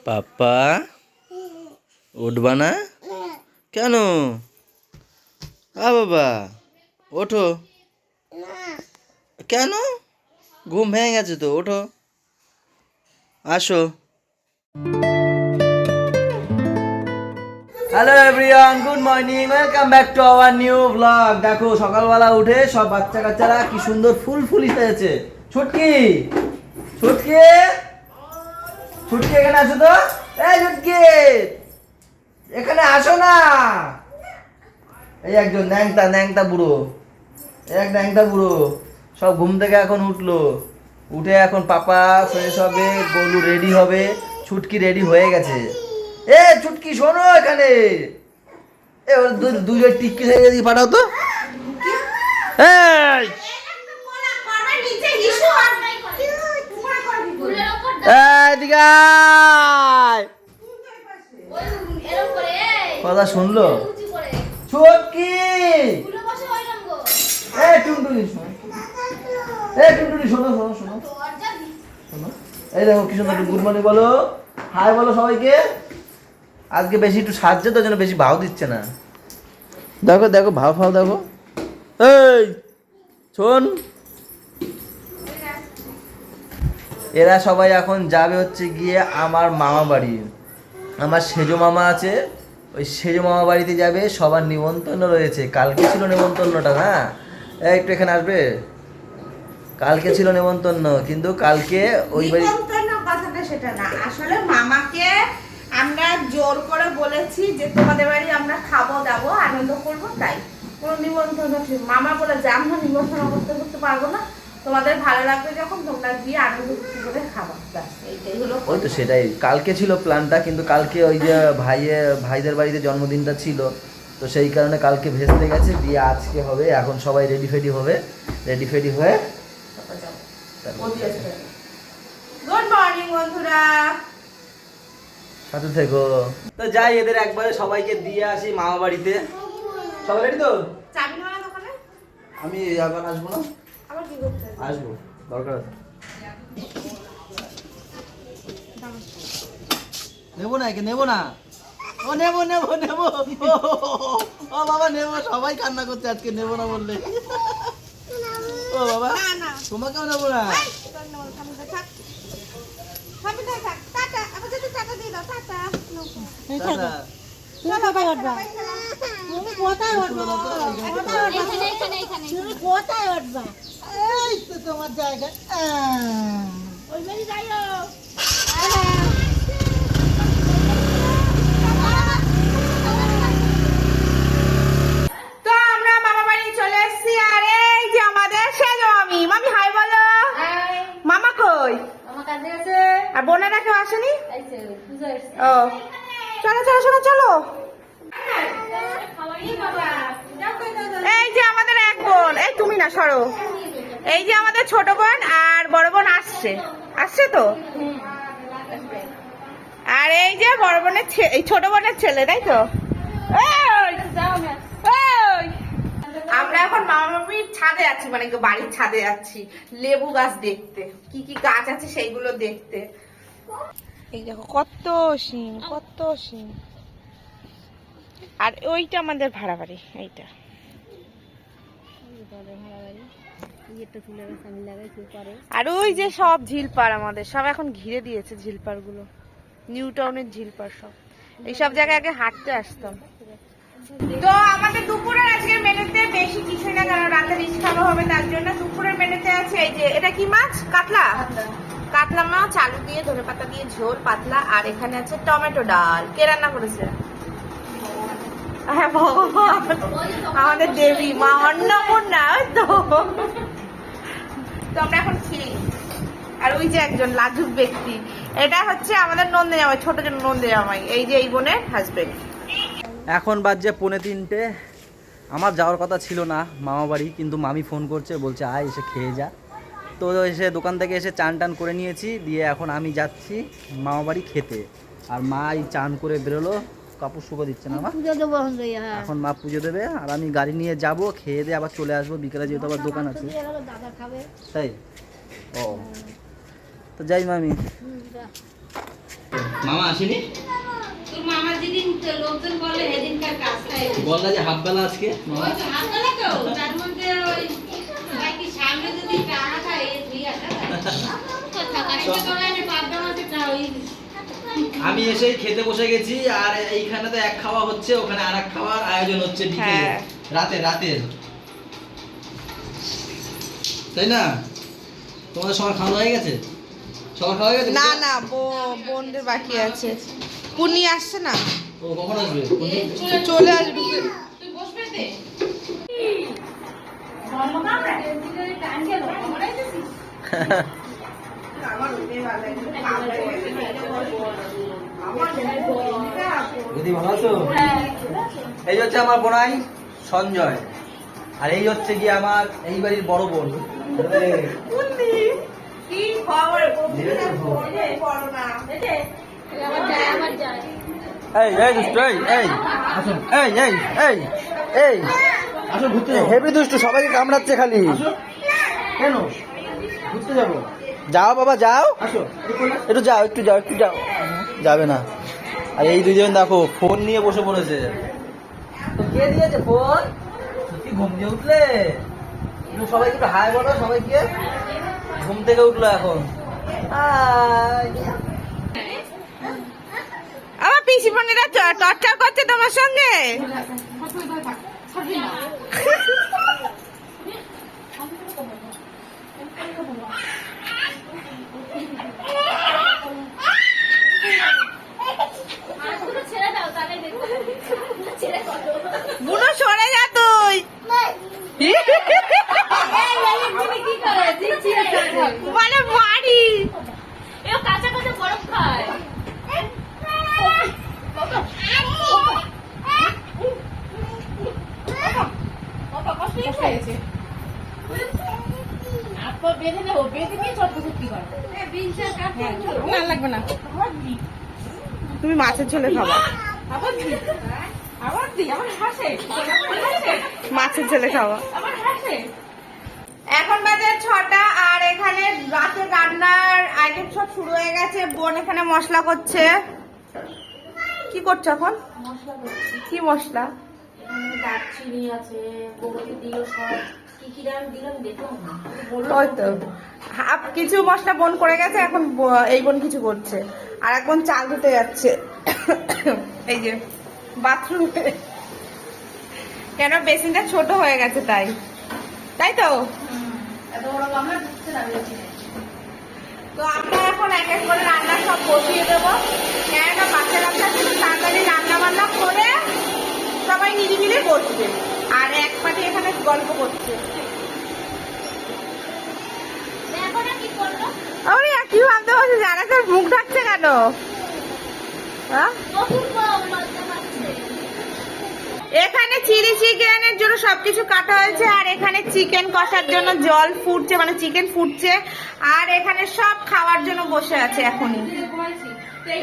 পাপ্পা উঠবা না কেন? বাবা ওঠো। কেন? ঘুম ভেঙে গেছে তো, ওঠো আসো। Hello everyone, good morning, welcome back to our new blog. দেখো সকালবেলা উঠে সব বাচ্চা কাচ্চারা কি সুন্দর ফুল সেজেছে। ছুটকি ছুটকি ছুটকি এখানে আসো তো। এই ছুটকি এখানে আসো না। এই একজন ন্যাংটা বুড়ো, এক ন্যাংটা বুড়ো সব ঘুম থেকে এখন উঠলো। উঠে এখন পাপা ফ্রেশ হবে, গোলু রেডি হবে, ছুটকি রেডি হয়ে গেছে। এ ছুটকি শোনো এখানে, এ ওর দুজন টিক্কি থেকে দিয়ে পাঠাও তো। এই এদিকে আয়। কথা শুনলো ছুটকি। টুনটুনি শোনো শোনো শোনো শোনো। এই দেখো কি সুন্দর গুড মর্নিং বলো, হাই বলো সবাইকে। আজকে বেশি একটু সাজছে তো, জন্য বেশি ভাও দিচ্ছে না। দেখো দেখো ভাও ফাও দেখো। এই শোন, এরা সবাই এখন যাবে হচ্ছে গিয়ে আমার মামা বাড়ি। আমার সেজো মামা আছে, ওই সেজো মামা বাড়িতে যাবে। সবার নিমন্ত্রণ রয়েছে, কালকে ছিল নিমন্ত্রণটা। হ্যাঁ একটু এখানে আসবে, কালকে ছিল নেমন্তন্ন, কিন্তু কালকে ওই বাড়ি কথাটা সেটা না, আসলে মামাকে আমরা জোর করে বলেছি যে তোমাদের বাড়ি আমরা খাবো দাবো আনন্দ করবো, তাই কোনো নিমন্ত্রণ মামা বলে যে আমরা নিমন্ত্রণ করতে পারবো না, তোমাদের ভালো লাগবে যখন তোমরা গিয়ে আনন্দ করে খাবা, এইটাই হলো। ওই তো সেটাই, কালকে ছিল প্ল্যানটা, কিন্তু কালকে ওই যে ভাইদের বাড়িতে জন্মদিনটা ছিল, তো সেই কারণে কালকে ভেস্তে গেছে। বিয়ে আজকে হবে, এখন সবাই রেডি ফেডি হয়ে গুড মর্নিং বন্ধুরা, সাথে থেকো। তো যাই, এদের একবারে সবাইকে দিয়ে আসি মামা বাড়িতে। সবাই রেডি তো? চাবি নেওয়া দোকানে আমি এখন আসবো না, আবার কি করতে আসবো, দরকার আছে। নেবো না, একে নেবো না। ও নেবো ও বাবা নেবো, সবাই কান্না করছে আজকে নেবো না বললে। ও বাবা তোমাকেও নেবো না। তোমার জায়গা আর বোনেরা কেউ আসেনি? ও চলো চলো চলো চলো। এই যে আমাদের এক বোন, এই তুমি না সরো, এই যে আমাদের ছোট বোন আর বড় বোন আসছে তো। আর এই যে বড় বোনের এই ছোট বোনের ছেলে, তাই তো। আমরা এখন মামা মামির ছাদে আছি, মানে বাড়ির ছাদে যাচ্ছি লেবু গাছ দেখতে, কি কি গাছ আছে সেইগুলো দেখতে। এই দেখো কত শিম, কত শিম। আর ওইটা আমাদের ভাড়া বাড়ি, এইটা। আর ওই যে সব ঝিলপাড় আমাদের, সব এখন ঘিরে দিয়েছে ঝিলপাড় গুলো, নিউ টাউনের ঝিলপাড় সব। এইসব জায়গায় আগে হাঁটতে আসতাম। তো আমাদের দুপুরের আজকের মেনুতে বেশি কিছুই না, কারণ রাতে রিচ খাওয়া হবে, তার জন্য দুপুরের মেনুতে আছে এই যে, এটা কি মাছ? কাতলা মাছ, আলু দিয়ে ধনেপাতা দিয়ে ঝোল পাতলা। আর এখানে আছে টমেটো ডাল। কে রান্না করেছে? হ্যাঁ ভগবান, আমাদের দেবী মা অন্নপূর্ণা। তো আমরা এখন খেয়ে, আর ওই যে একজন লাজুক ব্যক্তি, এটা হচ্ছে আমাদের নন্দে জামাই, ছোট জন নন্দে জামাই, এই যে এই বোনের হাজবেন্ড। এখন বাজছে 2:45। আমার যাওয়ার কথা ছিল না মামা বাড়ি, কিন্তু মামি ফোন করছে, বলছে আয় এসে খেয়ে যা। তো এসে দোকান থেকে এসে চান টান করে নিয়েছি, দিয়ে এখন আমি যাচ্ছি মামা বাড়ি খেতে। আর মা এই চান করে বেরোলো, কাপড় শুকো দিচ্ছে না, এখন মা পুজো দেবে, আর আমি গাড়ি নিয়ে যাব, খেয়ে দিয়ে আবার চলে আসবো বিকেলে, যেহেতু আবার দোকান আছে। তাই ও, তো যাই মামি। মামা আসেনি? তোর মামা যেদিন লোকজন বলে সেদিনকার কাজটাই বললা যে হাফ বেলা আজকে ওই তো হাত বেলা তো তার মধ্যে ওই বাকি সামনে যদি টানা খায় তুই আসা কথা কাছে করে আমি পাবদা মাছের ওই আমি এসেই খেতে বসে গেছি আর এইখানে তো এক খাওয়া হচ্ছে, ওখানে আরেক খাওয়ার আয়োজন হচ্ছে বিকেলে হ্যাঁ। রাতের তাই না? তোমাদের সবার খাওয়া হয়ে গেছে? সবার খাওয়া হয়ে গেছে? না না বোনদের বাকি আছে। পুনি আসছে না, ও কখন আসবে? চলে আসবে। তুই বসবে তে দিদি ভালো আছো? এই হচ্ছে আমার বোনাই সঞ্জয়, আর এই হচ্ছে কি আমার এই বাড়ির বড় বোন। এই এই দুষ্টু, এই আসুন, এই আসুন ঘুরতে যাবো। হেভি দুষ্টু, সবাইকে কামড়াচ্ছে খালি। কেন ঘুরতে যাবো? যাও বাবা যাও, আসো একটু যাও। যাবে না। আর এই দুজন দেখো ফোন নিয়ে বসে পড়েছে। তো কে দিয়েছে ফোন? সত্যি ঘুম দিয়ে উঠলে? একটু সবাইকে একটু হাই বলো, সবাইকে। ঘুম থেকে উঠলো এখন। হাই। আমার পিসি বোনেরা টর্চার করছে তোমার সঙ্গে। বুনো সরে যা তুই। মানে বাড়ি কাঁচা কাঁচা বরফ খায় বেঁধে নেবো, বেঁধে নিয়ে চট চুক্তি করো। না লাগবে না, তুমি মাছের ঝোলে খাবা। মাছের ঝোলে খাওয়া। এখন বাজে 6টা আর এখানে রাতে রান্নার আইটেম সব শুরু হয়ে গেছে। বোন এখানে মশলা করছে। কি করছো এখন? কি মশলা? দারচিনি আছে, গোবরকে দিল সব কি কি দাম দিলাম দেখলাম না। ওই তো কিছু মশলা বোন করে গেছে, এখন এই বোন কিছু করছে। আর এক বোন চাল ধুতে যাচ্ছে এই যে বাথরুমে, কেন বেসিনটা ছোট হয়ে গেছে তাই তো। এত বড় গামলা ঢুকছে না বেশিনে। তো আমরা এখন এক এক করে রান্না সব বসিয়ে দেবো। কেননা বাচ্চারা তাড়াতাড়ি রান্না বান্না করে সবাই নিরিবিলি বসবে, আর এক পাটি এখানে গল্প করছে। আরে কি ভাবতে বসে, জানা তোর মুখ ঢাকছে কেন? হ্যাঁ, এখানে চিলি চিকেনের জন্য সবকিছু কাটা হয়েছে, আর এখানে চিকেন কষার জন্য জল ফুটছে, মানে চিকেন ফুটছে, আর এখানে সব খাওয়ার জন্য বসে আছে এখনই।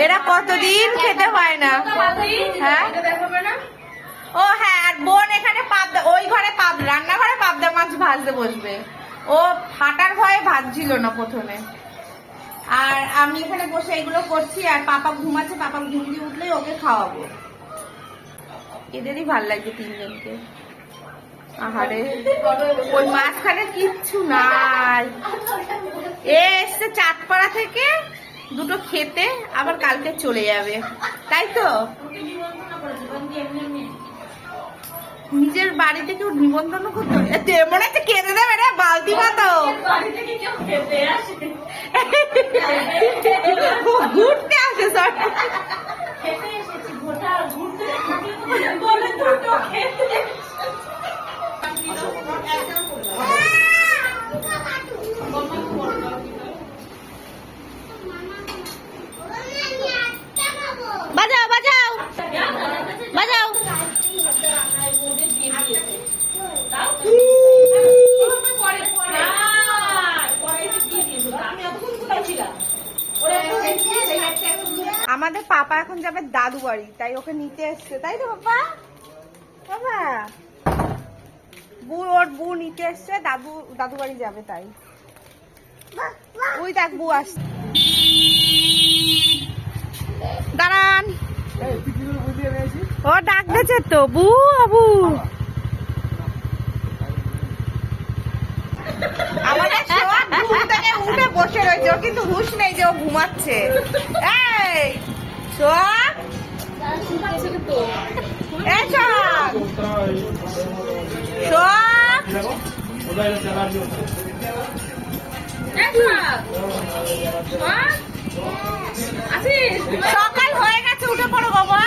এরা কতদিন খেতে পায় না। হ্যাঁ ও হ্যাঁ, আর বোন এখানে পাবদা, ওই ঘরে রান্নাঘরে পাবদা মাছ ভাজতে বসবে। ও ফাটার ভয়ে ভাজছিল না প্রথমে। আর আমি এখানে বসে এগুলো করছি, আর পাপা ঘুমাচ্ছে। পাপা ঘুম দিয়ে উঠলেই ওকে খাওয়াবো। এদেরই ভাল লাগছে তিনজনকে। আহারে, ওই মাঝখানে কিচ্ছু নাই। এ এসছে চাঁদপাড়া থেকে দুটো খেতে, আবার কালকে চলে যাবে, তাই তো। নিজের বাড়িতে কেউ নিমন্ত্রণ করতে মনে হচ্ছে খেতে দেবে রে, বালতি মতো ঘুরতে আসে সব। বাজাও বাজাও বাজাও। আমাদের পাপা এখন যাবে দাদু বাড়ি, তাই ওকে নিতে এসছে, তাই তো পাপা। বাবা ওর বউ নিতে এসছে, দাদু বাড়ি যাবে, তাই। ওই দেখ বউ আসছে। তো বু আবু। আমাদের সোয়া ঘুম থেকে উঠে বসে রয়েছে, ওর কিন্তু হুঁশ নেই যে ও ঘুমাচ্ছে। এই সোয়া, এই সোয়া, সোয়া, সকাল হয়ে গেছে, উঠে পড়ো বাবা।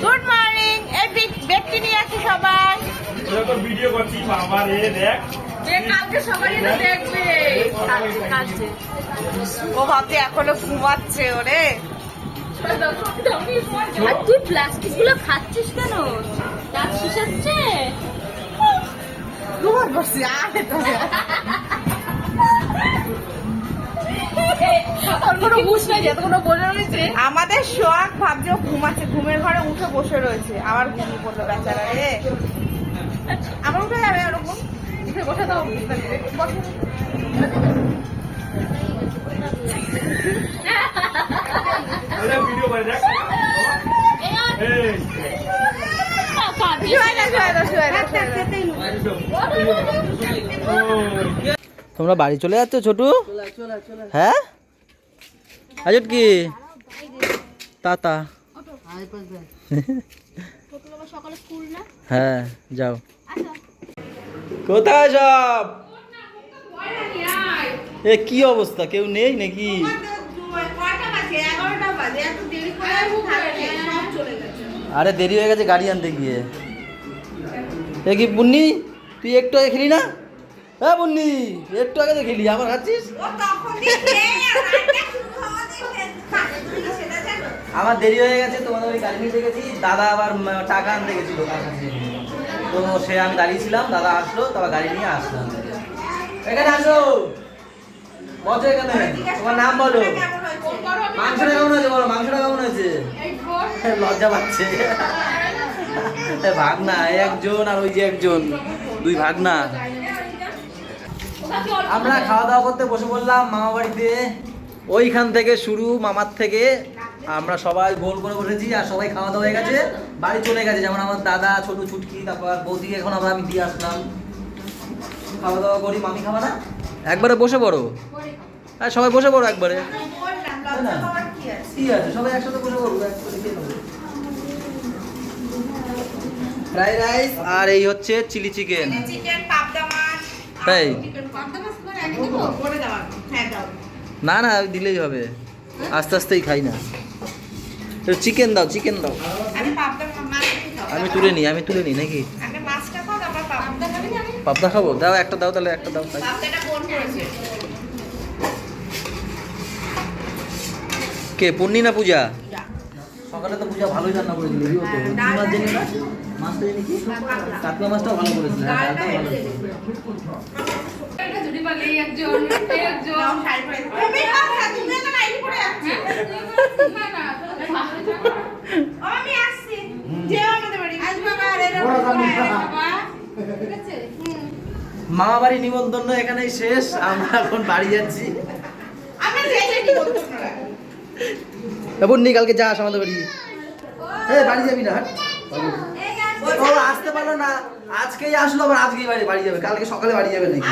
Good morning. এই ব্যক্তি নিয়ে আসি সবাই। ভিডিও করছি বাবা রে, দেখ কালকে সবাই দেখবে। ও ভাবছে এখনো ঘুমাচ্ছে ওরে। তুই প্লাস্টিক গুলো খাচ্ছিস কেন? দাঁত শিশাচ্ছে। ঘুমার বসছি আরে তো আমাদের সোহাগ ভাবছে ও ঘুমাচ্ছে, ঘুমের ঘরে উঠে বসে রয়েছে, আবার ঘুমিয়ে পড়লো বেচারা রে। আবার উঠে যাবে ওরকম, উঠে বসে দাও, বসে। ভিডিও করে দেখ। শুয়ে দাও, শুয়ে দাও, শুয়ে দাও, শুয়ে দাও। তোমরা বাড়ি চলে যাচ্ছ ছোটু? হ্যাঁ আজট কি তাতা? হ্যাঁ যাও। কোথায় সব? এ কি অবস্থা, কেউ নেই নাকি? আরে দেরি হয়ে গেছে গাড়ি আনতে গিয়ে। এ কি বুন্নি, তুই একটু আগে খেলি না? হ্যাঁ বুন্নি, একটু আগে তো খেলি, আবার খাচ্ছিস? আমার দেরি হয়ে গেছে, তোমাদের ওই গাড়ি নিতে গেছি, দাদা আবার টাকা আনতে গেছিল কার কাছে, তো সে আমি দাঁড়িয়েছিলাম, দাদা আসলো, তারপর গাড়ি নিয়ে আসলাম। এখানে আসো, বসো এখানে, তোমার নাম বলো। মাংসটা কেমন হয়েছে বলো, মাংসটা কেমন হয়েছে? লজ্জা পাচ্ছে। ভাগনা একজন আর ওই যে একজন, দুই ভাগনা। আমরা খাওয়া দাওয়া করতে বসে পড়লাম মামা বাড়িতে। ওইখান থেকে শুরু, মামার থেকে আমরা সবাই গোল করে বসেছি, আর সবাই খাওয়া দাওয়া হয়ে গেছে, বাড়ি চলে গেছে। যেমন আমার দাদা, ছোট ছুটকি, তারপর বৌদিকে এখন আমি দিয়ে আসলাম। খাওয়া দাওয়া করি, মামি খাওয়া না একবারে বসে পড়ো, আর সবাই বসে পড়ো একবারে। ঠিক আছে, সবাই একসাথে বসে পড়বো, ফ্রাইড রাইস আর এই হচ্ছে চিলি চিকেন। তাই না না দিলেই হবে, আস্তে আস্তেই খাই না। চিকেন দাও, চিকেন দাও। আমি তুলে নিই নাকি? পাবদা খাবো, দাও একটা দাও, তাহলে একটা দাও। কে পূর্ণি না পূজা? সকালে তো পূজা ভালোই রান্না করে দিলি, মাছটা জানি কি, কাতলা মাছটাও ভালো করেছিল। মামা বাড়ি নিমন্ত্রণ এখানেই শেষ, আমরা এখন বাড়ি যাচ্ছি। কালকে যাস আমাদের বাড়ি। বাড়ি যাবি না? ও আসতে পারলো না, আজকেই আসলো, আবার আজকেই বাড়ি যাবে, কালকে সকালে বাড়ি যাবে নাকি?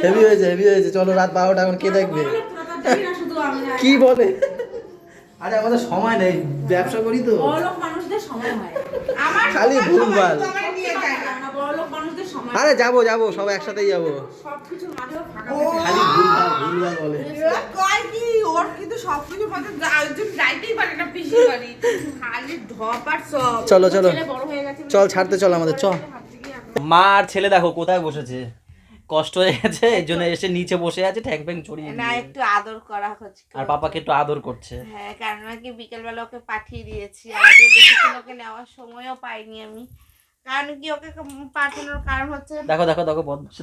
হেভি হয়েছে। চলো, রাত 12টা, এখন কে দেখবে? কি বলে? আরে আমাদের সময় নেই, ব্যবসা করি তো, খালি ভুলভাল। আরে যাবো সব একসাথেই যাবো, খালি ভুলভাল বলে। চলো চল, ছাড়তে চল আমাদের, চল। মা আর ছেলে দেখো কোথায় বসেছে, কষ্ট হয়ে গেছে, এই জন্য এসে নিচে বসে আছে, ঠ্যাং ফ্যাং ছড়িয়ে না, একটু আদর করা হচ্ছে, আর পাপাকে একটু আদর করছে। হ্যাঁ, কারণ নাকি বিকেলবেলা ওকে পাঠিয়ে দিয়েছি, আগে দেখেছিল, ওকে নেওয়ার সময়ও পাইনি আমি। কারণ কি, ওকে পাঠানোর কারণ হচ্ছে, দেখো বদমাশি,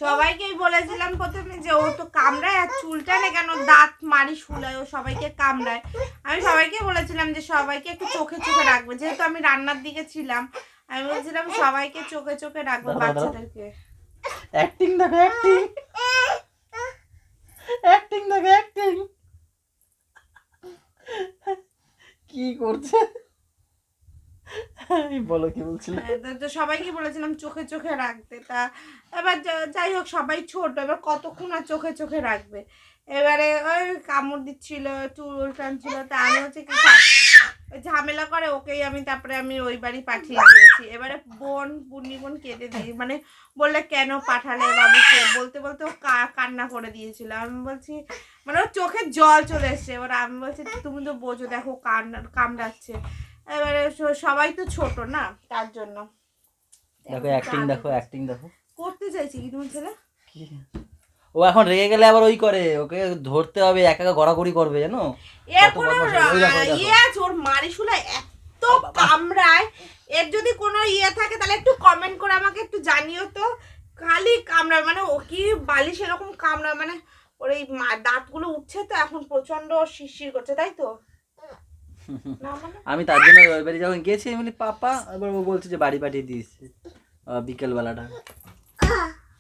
সবাইকেই বলেছিলাম প্রথমে যে ও তো কামড়ায়, আর চুলটা না কেন দাঁত মারি শুলায়, ও সবাইকে কামড়ায়। আমি সবাইকে বলেছিলাম যে সবাইকে একটু চোখে রাখবে, যেহেতু আমি রান্নার দিকে ছিলাম, আমি বলছিলাম সবাইকে চোখে রাখবে, বাচ্চাদেরকে। অ্যাক্টিং দেখো, অ্যাক্টিং করছে? বলো কি বলছিলে? তো সবাইকে বলেছিলাম চোখে চোখে রাখতে, তা এবার যাই হোক সবাই ছোট, এবার কতক্ষণ আর চোখে চোখে রাখবে। এবারে ওই কামড় দিচ্ছিল, চুল টানছিল, তা আমি হচ্ছে কি ঝামেলা করে ওকেই আমি তারপরে আমি ওই বাড়ি পাঠিয়ে দিয়েছি। এবারে বুন্নি বোন কেঁদে দিই, মানে বললে কেন পাঠালে বাবুকে, বলতে বলতে ও কান্না করে দিয়েছিল। আমি বলছি মানে ওর চোখে জল চলে এসছে। এবার আমি বলছি তুমি তো বোঝো, দেখো কামড়াচ্ছে। এবারে সবাই তো ছোট না, তার জন্য দেখো অ্যাক্টিং দেখো, অ্যাক্টিং দেখো। করতে চাইছি কি তোমার ছেলে? কি ও এখন রেগে গেলে আবার ওই করে, ওকে ধরতে হবে, একা একা গড়াগড়ি করবে জানো। এর কোনো ইয়ে আছে? ওর মারিশুলা এত কামড়ায়, এর যদি কোনো ইয়ে থাকে তাহলে একটু কমেন্ট করে আমাকে একটু জানিও তো। খালি কামড়ায়, মানে ও কি বালিশ এরকম কামড়ায়, মানে ওর এই দাঁতগুলো উঠছে তো এখন প্রচন্ড শিরশির করছে, তাই তো? না মানে আমি তার জন্য ওই বাড়ি যখন গেছি আমি বলি পাপা, এবার ও বলছে যে বাড়ি পাঠিয়ে দিয়েছে বিকেল বেলাটা।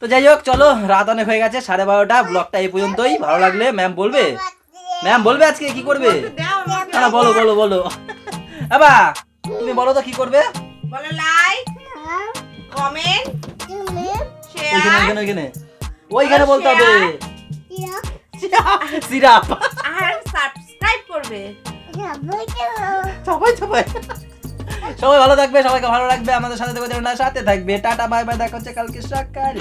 তো যাই হোক চলো, রাত অনেক হয়ে গেছে, 12:30। ব্লগটা এই পর্যন্তই। ভালো লাগলে ম্যাম বলবে, ম্যাম বলবে আজকে কি করবে? দাও আমাকে। না বলো বলো বলো বাবা, তুমি বলো তো কি করবে। বলো লাইক, কমেন্ট, ওইখানে শেয়ার ওইখানে ওইখানে ওইখানে বলতে হবে সিরাপ, আর সাবস্ক্রাইব করবে। সবাই সবাই সবাই ভালো থাকবে, সবাইকে ভালো রাখবে, আমাদের সাথে থাকবে, সাথে থাকবে। টাটা বাই বাই, দেখা হচ্ছে কালকে সকালে।